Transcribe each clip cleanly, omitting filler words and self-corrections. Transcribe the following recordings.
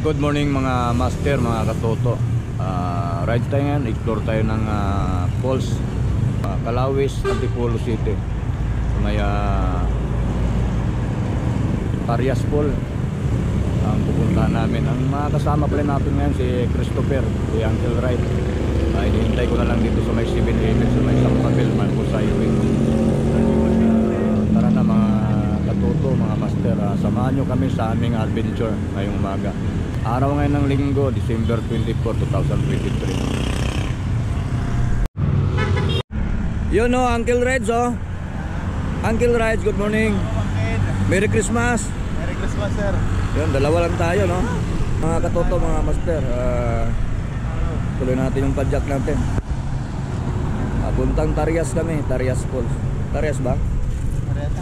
Good morning mga master, mga katoto. Ride tayo ngayon, explore tayo ng falls, Calawis, Antipolo City. So, may Parias Fall ang pupuntahan namin. Ang mga kasama pala natin ngayon si Christopher, si Uncle Wright. Hinihintay ko na lang dito sa may 7-Eleven, sa may Sampabel, Marcos Highway. Tara na mga katoto, mga master, samahan nyo kami sa aming adventure ngayong umaga. Araw ngayon ng linggo, December 24, 2023. Yun o, Uncle Reds o. Uncle Reds, good morning. Merry Christmas. Merry Christmas, sir. Yun, dalawa lang tayo, no? Mga katoto, mga master, tuloy natin yung padjak natin. Puntang Tarias kami, Tarias Falls. Tarias ba? Tarias.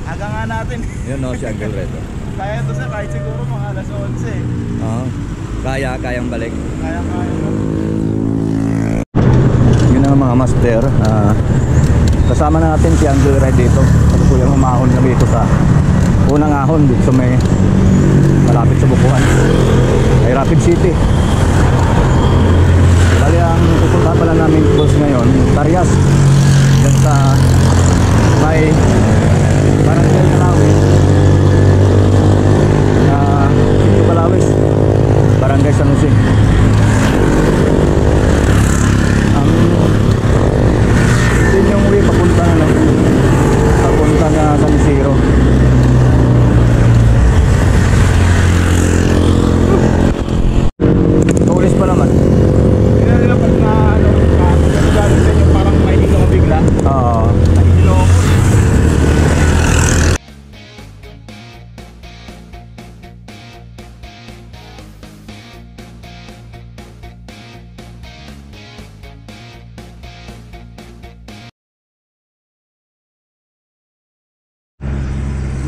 Aga nga natin. Yun no, si Uncle Red. Kaya to, sir, kahit siguro mga alas 11. Oo. Kayang balik. Kaya. Yun ang mga master. Kasama natin si Uncle Red dito. Kasi po yung umahon kami dito sa unang ahon dito sa may malapit sa Bukuhan ay Rapid City. Bali ang pupuntahan pala namin falls ngayon, Tarias. Diyan sa may Barangay Calawis, Sitio Calawis, Barangay San Jose. Yun yung way papunta na San Isidro. Tulis pa naman. Pag na gano'n sa inyo, parang may hilo ko bigla. Oo. Hilo ko.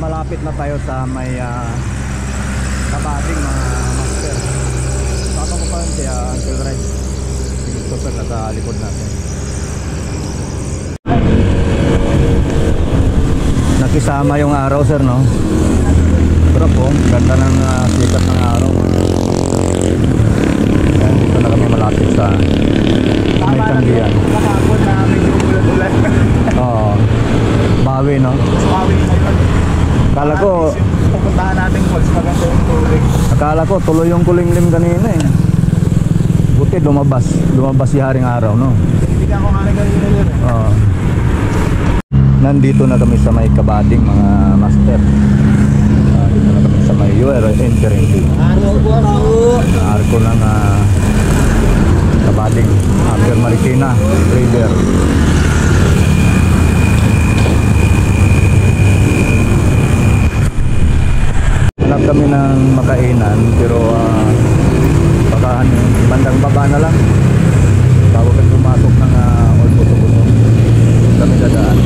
Malapit na tayo sa may Kabading, mga master. Saka ko pa rin si Uncle Red. Ito sa nasa likod natin. Nakisama yung araw, sir, no? Pero po, ganda ng sikat ng araw. Ayan, dito na kami malapit sa may Tanggihan. Kahapon na medyo ulan-ulan. Oo. Bawi, no? Bawi ngayon. Akala ko, pupuntahan natin falls, maganda yung tubig. akala ko tuloy yung kulinglim kanina eh. Buti lumabas si Haring Araw, no? Hindi ka ako nga kanina yun eh. Oo. Nandito na kami sa may Kabading, mga master. Dito na kami sa may UR entering fee. Arko ng Kabading, Upper Marikina River. Hanap kami ng makainan, pero baka bandang baba na lang bago kami pumasok ng Olpo-Tubuno. Kami dadaan.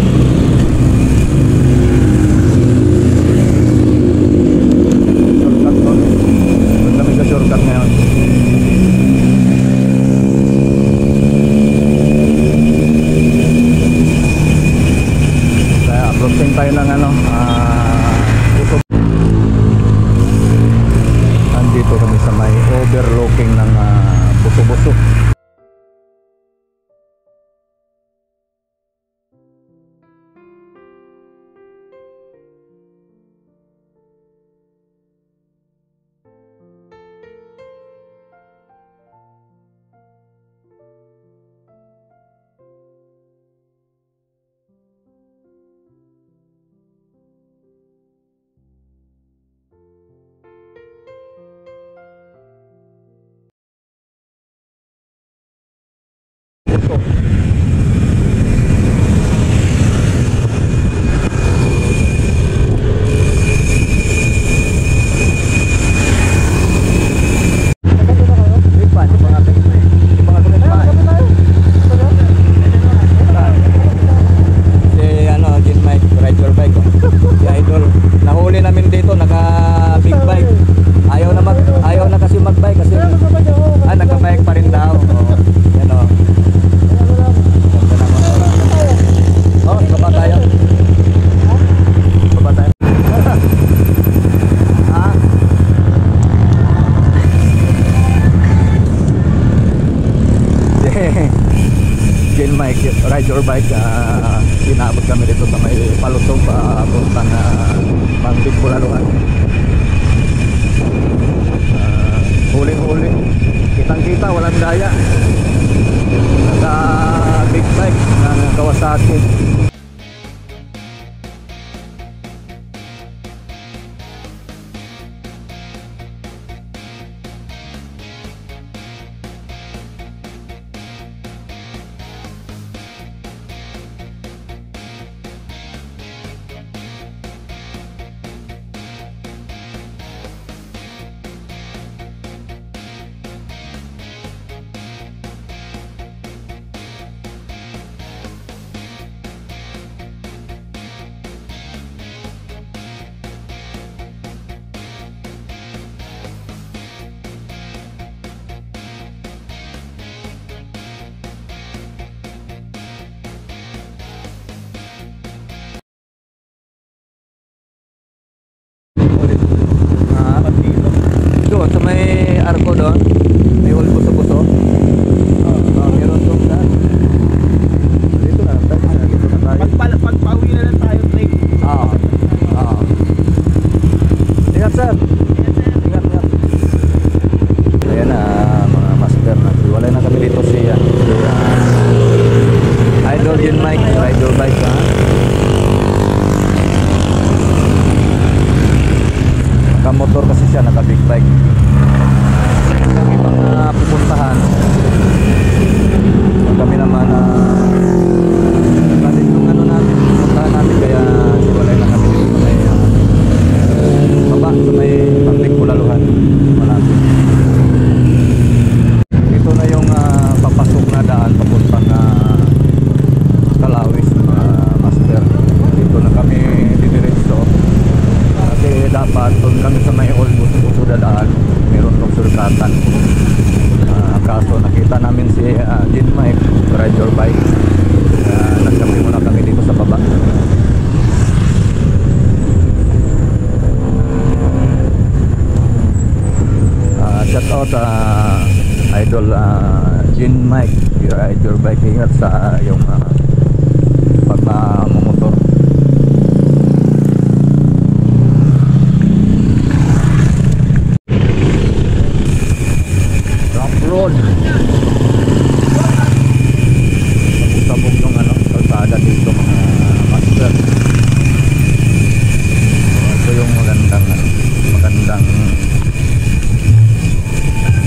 Shortcut to. Doon kami sa shortcut ngayon. Kaya approaching tayo ng dito kami sa may overlooking ng Buso-Buso. Gen Mike Ride Your Bike. Inabot kami dito sa may palusog puntang Pangbig Bulaluhan. Huling-huli, kitang-kita, walang daya. Naka big bike na Kawasaki. Doon sa may arko doon, may hall buso-buso. Meron doon na. Dito na tayo. Pagpauwi na lang tayo, Trey. Ingat sir. Ingat. Ayan na mga master na. Wala na kami dito si Idol Gen Mike, Ride Your Bike ha. Naka-motor kasi siya, naka-big bike. Ang ibang pupuntahan, kami naman natin yung ano natin, pupuntahan natin, kaya siwalay na kami dito sa may baba, sa may Pangbig Bulaluhan, malapit. Ito na yung papasok na daan papuntang Kalawis, master. Dito na kami didiretso. Kasi dapat doon kami sa may buso dadaan, meron tong surkatan. Kaso nakita namin si Gen Mike Ride Your Bike. Nagkape muna kami dito sa baba. Shout out Idol Gen Mike Ride Your Bike. Ingat sa yung pagmamotor. Road. Sabog yung kalsada dito mga master. Ito yung magandang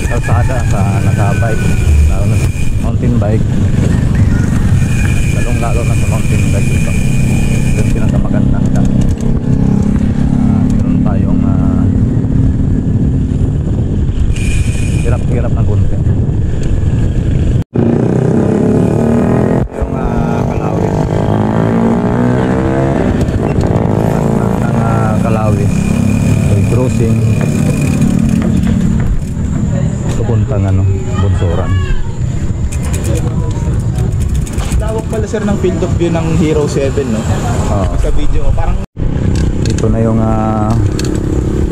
kalsada sa naka-bike, lalo na mountain bike. Lalong-lalo na sa mountain bike dito. Ito yung pinakamagandang meron tayong hirap-hirap na konti. Yung Kalawis ng Kalawis, so crossing pupuntang Bunsoran. Tawag pala sir ng field of view ng Hero 7, no? Sa video mo, parang ito na yung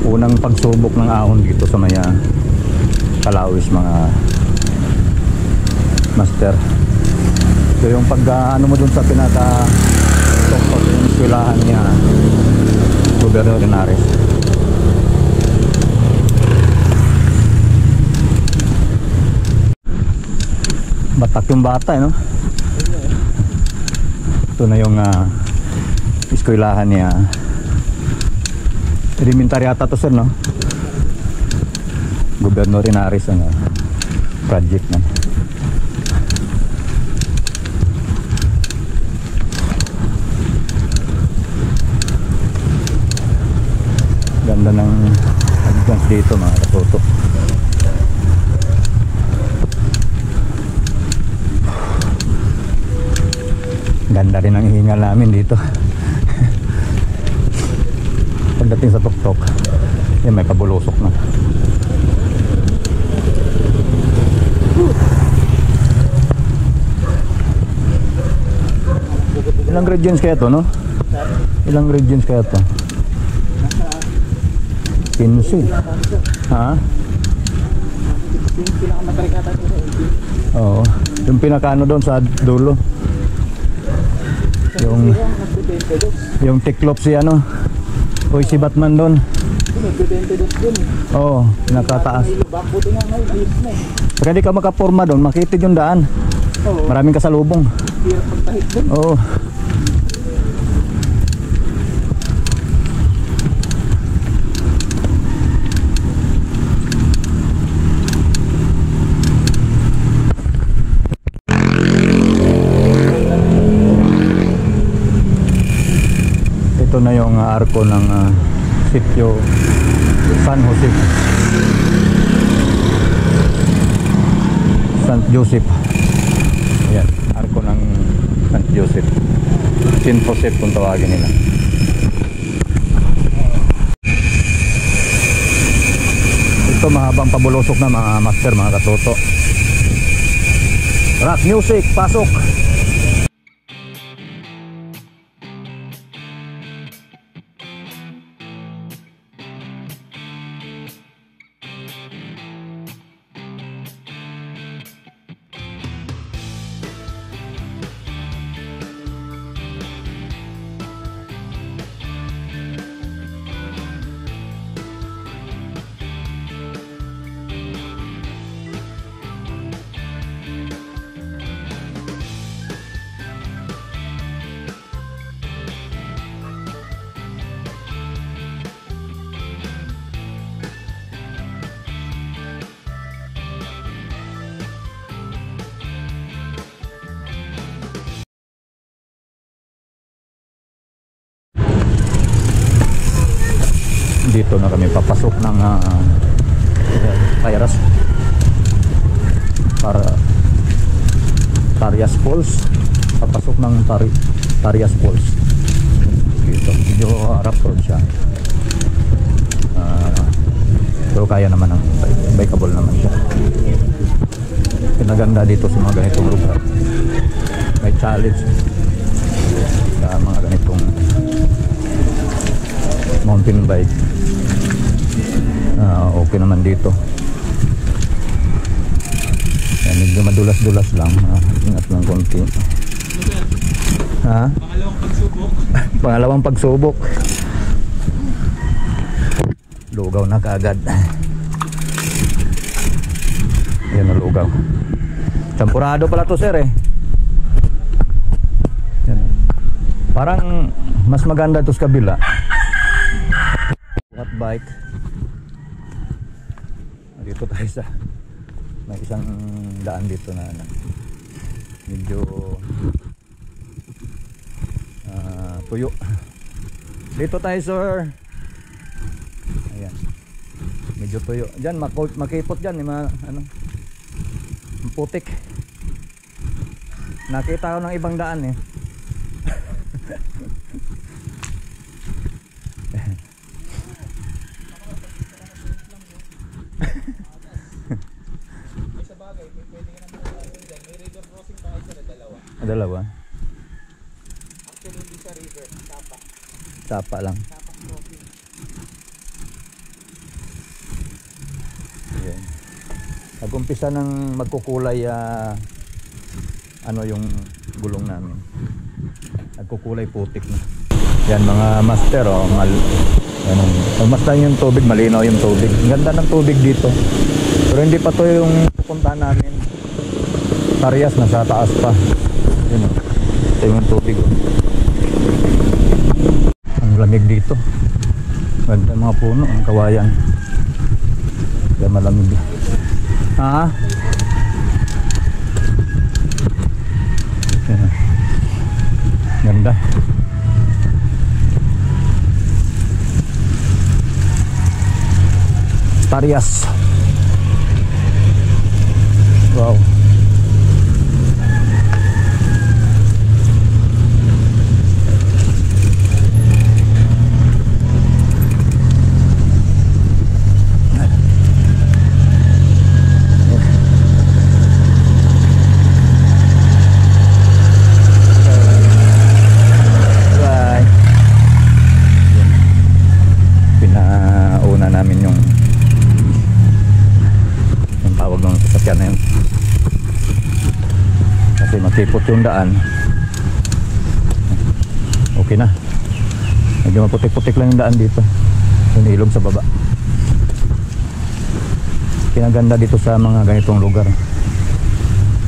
unang pagsubok ng ahon dito sa maya Kalawis mga master. So yung pag mo dun sa pinaka toktot yung eskwelahan niya Gobernador Henares. Batak yung bata no? Ito na yung eskwelahan niya. Elementary ata to sir no? Gobernador Henares ang project na. Ganda ng advance dito mga katoto. Ganda rin ang hingal namin dito. Pagdating sa tuktok, may kabulusok na. Ilang regions kaya to, no? Ilang regions kaya to? 15. Ha? Oo. Yung pinakano doon sa dulo. Yung tiklop si ano. Uy, si Batman doon. Oo, nakataas. Pagka di ka makapurma doon, makitid yung daan. Maraming kasalubong. Oo. Ito na yung arko ng sitio San Jose, San Joseph. Ayan, arko ng San Joseph, San Joseph kung tawagin nila. Ito mahabang pabulusok na mga master, mga katoto. Rock music, pasok! Dito na kami papasok ng Tarias para Tarias Falls. Papasok ng Tarias Falls. Dito medyo harap road siya, pero kaya naman ng bikeable naman siya. Pinaganda dito sa mga ganitong lugar, may challenge sa mga ganitong mountain bike. Okay naman dito. Yan, medyo madulas-dulas lang. Ingat lang konti. Ha? Pangalawang pagsubok. Pangalawang pagsubok. Lugaw na kaagad. Yan ang lugaw. Champurado pala to, sir, eh. Yan. Parang mas maganda to sa kabila. What bike? Dito tayo sa may isang daan dito na medyo tuyo. Dito tayo, sir. Ayan, medyo tuyo dyan, makipot dyan, ano, putik. Nakita ko ng ibang daan, eh. Dalawa. Actually, hindi sa river, tapa. Tapa lang. Tapa crossing. Ayan. Nag-umpisa ng magkukulay ano yung gulong namin. Nagkukulay putik na. Yan mga master, oh, pagmasdan yung tubig, malinaw yung tubig. Ang ganda ng tubig dito. Pero hindi pa to yung pupuntahan namin. Tarias, nasa taas pa. Yun, ito yung tubig, oh. Ang lamig dito. Ganda mga puno, ang kawayan. Kaya malamig. Ha? Yan. Ganda. Tarias. Wow. Pinauna namin yung tawag ng sasakyan na yun. yung daan. Okay na. Medyo maputik-putik lang yung daan dito. Yung ilog sa baba. Kinaganda dito sa mga ganitong lugar.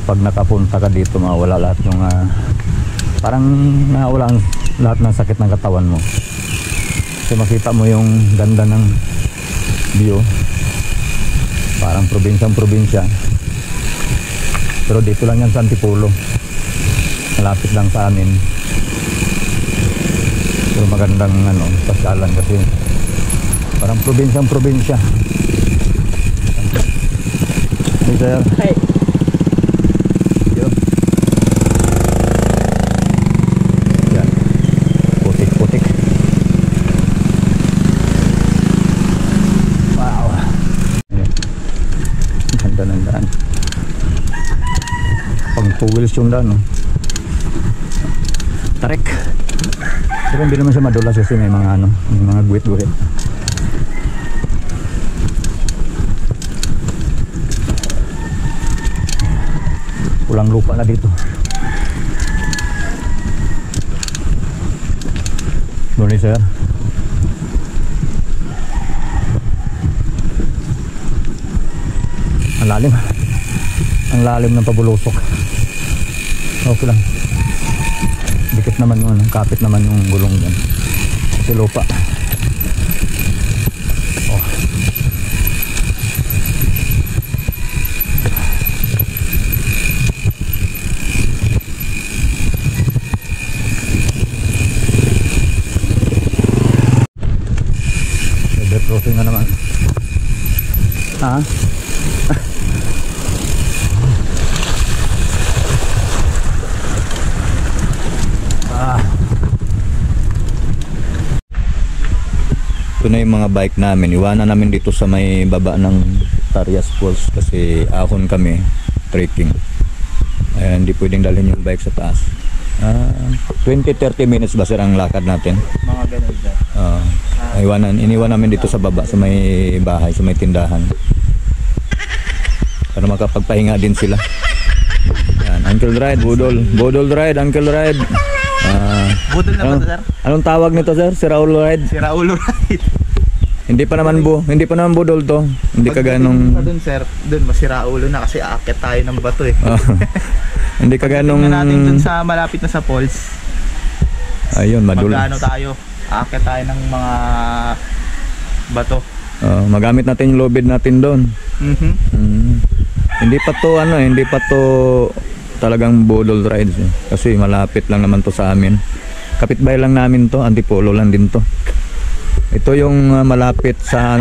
Pag nakapunta ka dito, mawala lahat yung parang nawala lahat ng sakit ng katawan mo. Kasi makita mo yung ganda ng view. Parang probinsyang-probinsya. Pero dito lang yan sa Antipolo. Malapit lang sa amin. Pero magandang pasyalan kasi parang probinsyang-probinsya. Hey sir. Hey. Yun. Yan. Putik-putik. Wow. Ayan. Ganda ng daan. Pang 2 wheels yung daan. Tarik. Pero hindi naman siya madulas kasi may mga may mga guhit-guhit. Pulang lupa na dito. Morning sir. Ang lalim. Ang lalim ng pabulusok. Okay lang. Dikit naman yung kapit naman yung gulong dyan. Kasi lupa. Oh. Level crossing na naman. Ha? Ito na yung mga bike namin. Iwanan namin dito sa may baba ng Tarias Falls kasi ahon kami trekking. Ayan, hindi pwedeng dalhin yung bike sa taas. 20-30 minutes ba sir ang lakad natin? Mga ganun dyan. Iniwan namin dito sa baba sa may bahay, sa may tindahan. Para makapagpahinga din sila. Ayan, Uncle Ride, Budol Ride, Uncle Ride. Budol na ba ito, sir? Anong tawag nito sir? Si Raul Ride? Si Raul Ride. Hindi pa naman budol to. Hindi ka ganong Doon sir, doon masira ulo na kasi aakyat tayo ng bato eh. Hindi ka ganong Tingnan natin doon sa malapit na sa falls. Ayun, madulas. Magano tayo? Aakyat tayo ng mga bato. Magamit natin yung lobid natin doon. Hindi pa to talagang budol rides eh. Kasi malapit lang naman to sa amin. Kapitbahay lang namin to, Antipolo lang din to. Ito yung malapit sa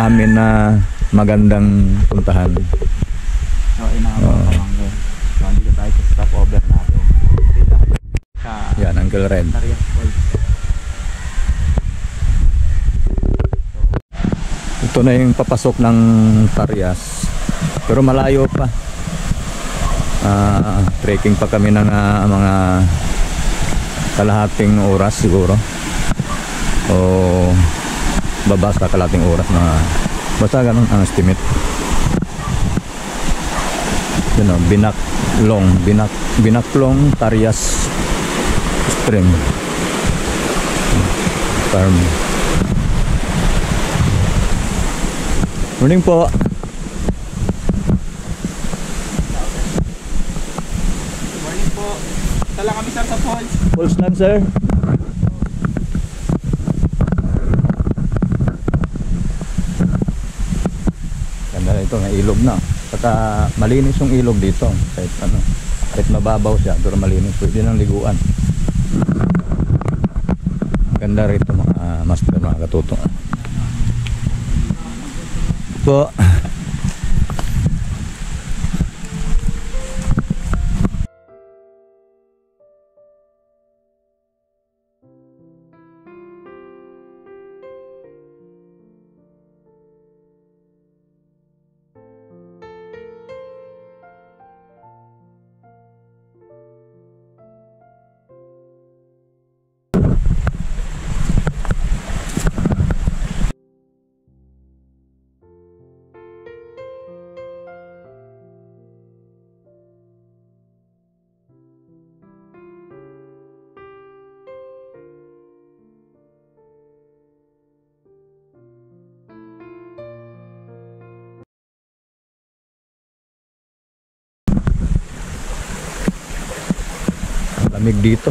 amin na magandang puntahan. Dito tayo sa stopover natin. Yan, Uncle Red. Tarias Falls. Ito na yung papasok ng Tarias. Pero malayo pa. Trekking pa kami ng mga kalahating oras siguro. O babasta kalahating oras na basta ganun ang estimate. Binaklong Tarias Stream Farm. Morning po. Morning po. Tala kami sir sa falls. Falls lang sir. Ganda na ito, may ilog na. Saka malinis yung ilog dito. Kahit mababaw siya, pero malinis. Pwede nang liguan. Ganda rito mga master, mga katuto. Po. lamig dito.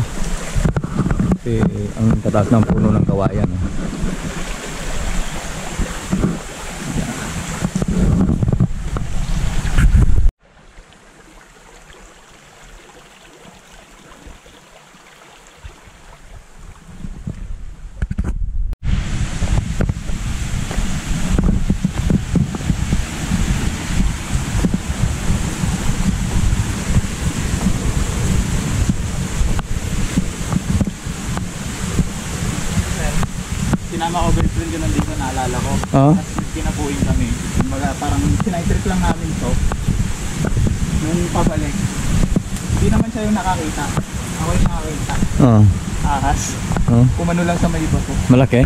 Kasi ang tataas ng puno ng kawayan. Sinama ko girlfriend ko nandito, naalala ko. Oo. Tapos kinapuin kami. Kumbaga, parang sinaitrip lang namin to. Nung pabalik, hindi naman siya yung nakakita. Ako yung nakakita. Oo. Ahas. Oo. Kumano lang sa may bato. Malaki.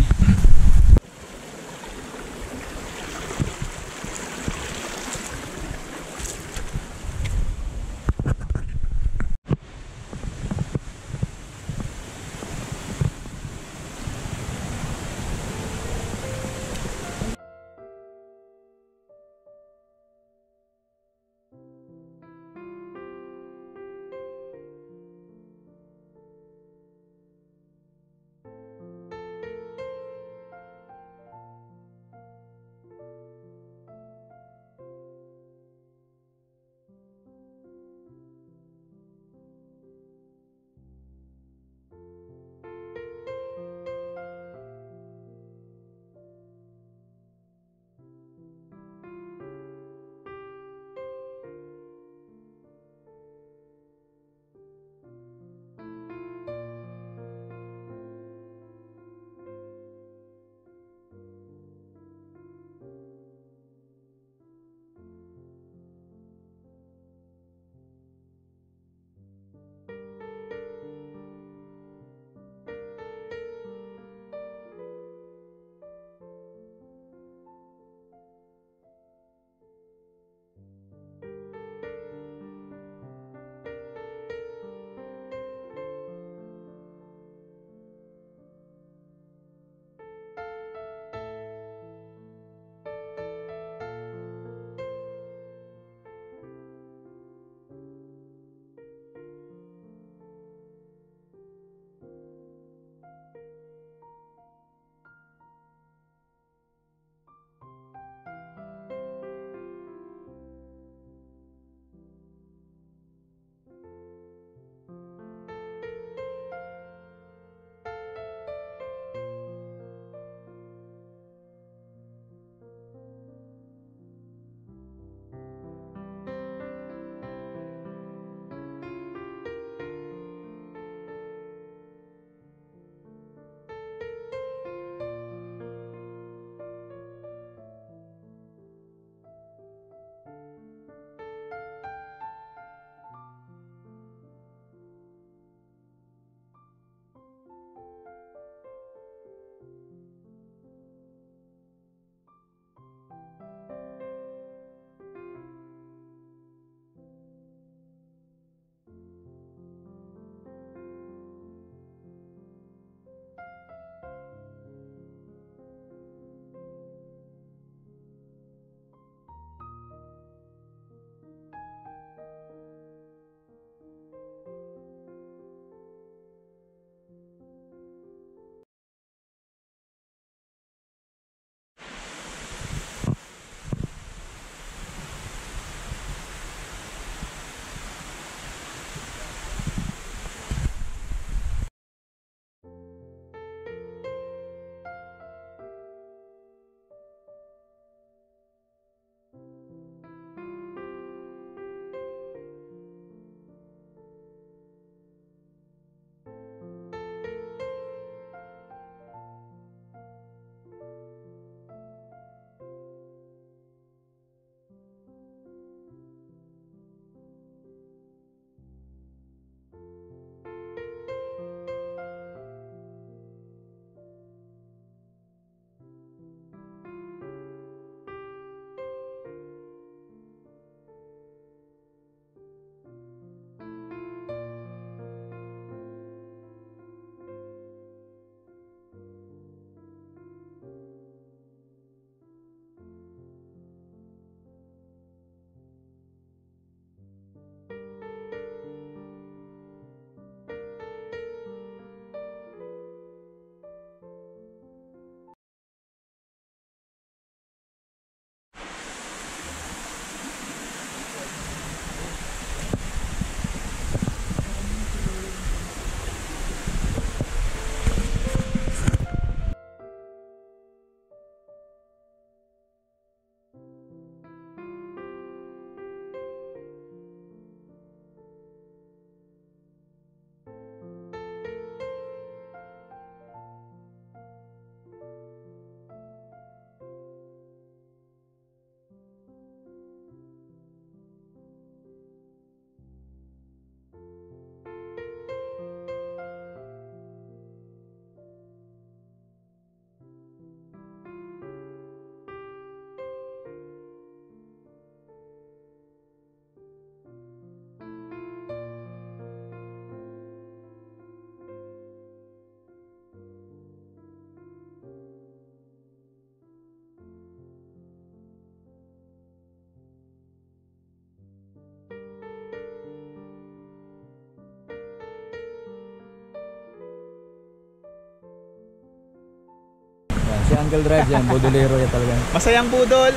Si Uncle Drive yan, budolero yan talaga. Masayang budol.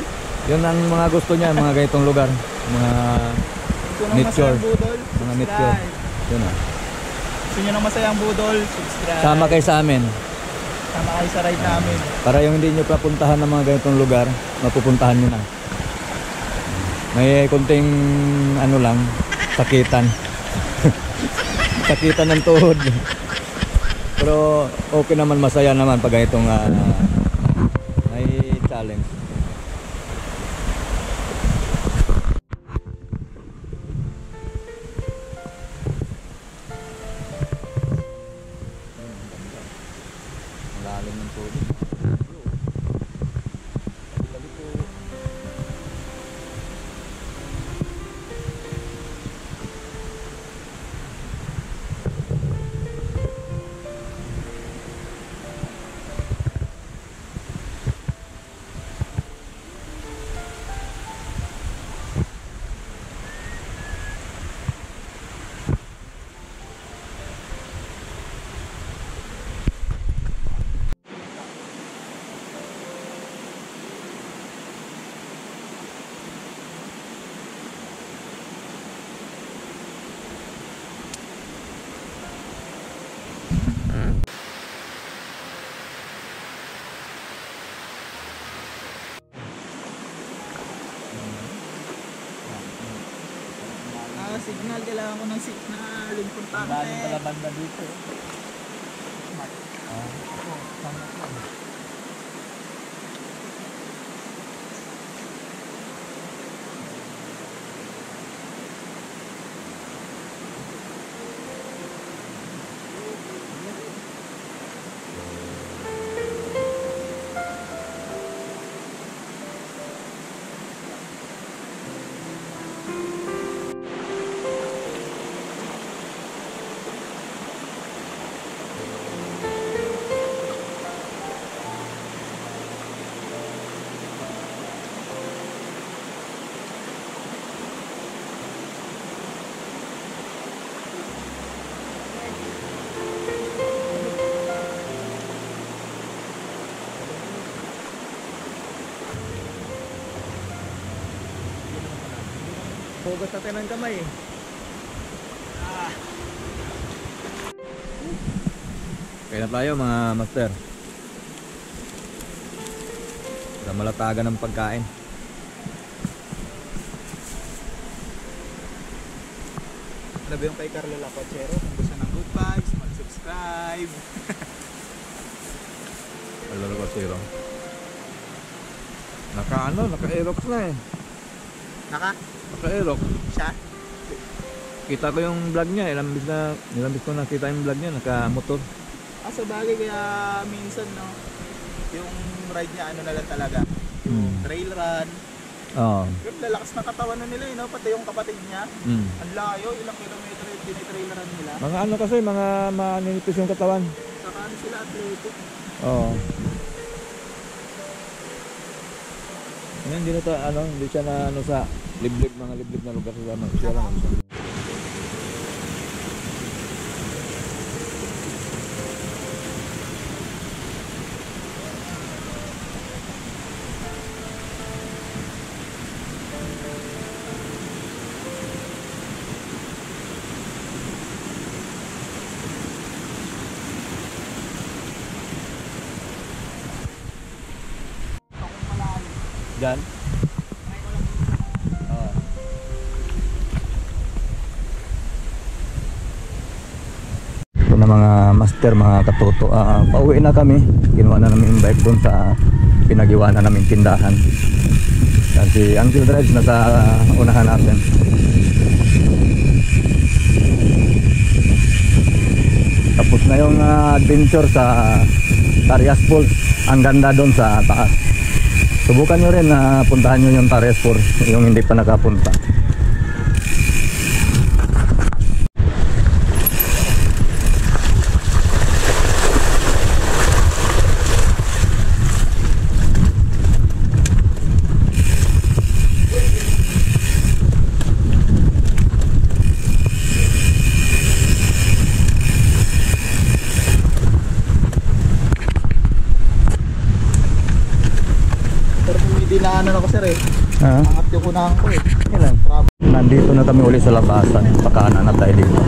Yun ang mga gusto niya, mga ganitong lugar. Mga Gusto ng nature. masayang budol, Mga nature. subscribe. Yun ah. Gusto nyo ng masayang budol, subscribe. Sama kayo sa amin. Sama kayo sa ride namin. Para yung hindi nyo papuntahan ng mga ganitong lugar, mapupuntahan nyo na. May konting ano lang, sakitan. Sakitan ng tuhod. Pero okay naman, masaya naman pag ganitong may challenge. Ang lalim ng tubig. Signal, kailangan ko ng signal. Importante. Lalim pala banda dito. Hugas natin ng kamay eh. Kaya na tayo mga master. Para malatagan ng pagkain. Labi yung kay Carlo Lacochero. Kung gusto ng good vibes, mag-subscribe. Alala ko zero. Naka-aerox na eh. Naka-aerox. Siya? Kita ko yung vlog niya, ilang bis ko nakita yung vlog niya, naka-motor. Sa bagay, kaya minsan no, yung ride niya ano na lang talaga. Yung trail run. Oo. Yung lalakas ng katawan na nila no, pati yung kapatid niya. Ang layo, ilang kilometro yung dinitrail run nila. Mga ano kasi, mga maninipis yung katawan. Saka ano sila, athletic. Oo. Ngayon, hindi siya na ano sa mga liblib na lugar sa mga siya lang. Diyan? Oo. Ito na mga master, mga katoto. Pauwi na kami. Kinuha na namin yung bike doon sa pinagiwa na namin tindahan. Kasi Uncle Drive nasa unahan natin. Tapos na yung adventure sa Tarias Falls. Ang ganda doon sa taas. Subukan nyo rin na puntahan nyo yung Tarias Falls, yung hindi pa nakapunta. ano ako sir eh. Ah, Angat yung kunahan ko eh. ilan? Nandito na kami uli sa labasan. Pakanan na tayo dito.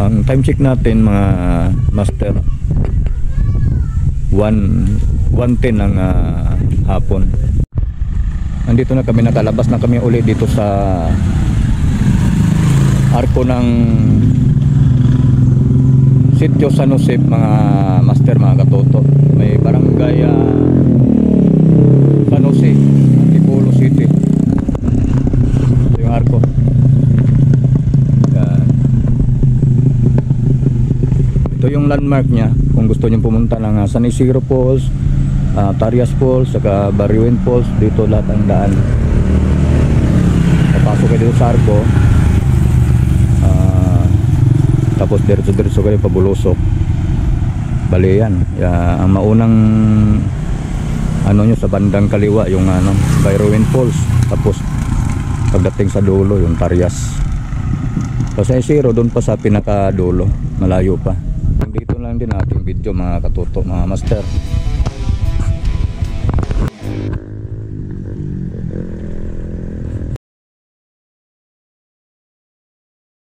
Ang time check natin mga master 1:10 ng hapon. Nandito na kami, nakalabas na kami uli dito sa arko ng Sitio San Jose mga master, mga katoto. May barangay San Jose, Antipolo City. Ito yung arko. Yan. Ito yung landmark niya kung gusto niyo pumunta ng San Isidro Falls, Tarias Falls, saka Bariwen Falls. Dito lahat ang daan. Papasok kayo dito sa arko, tapos diretso kayo pabulusok. Bali yan, ang maunang ano nyo sa bandang kaliwa yung Bariwen Falls, tapos pagdating sa dulo yung Tarias. So sa Isidro doon pa sa pinakadulo, malayo pa. Dito lang din ating video mga katuto, mga master.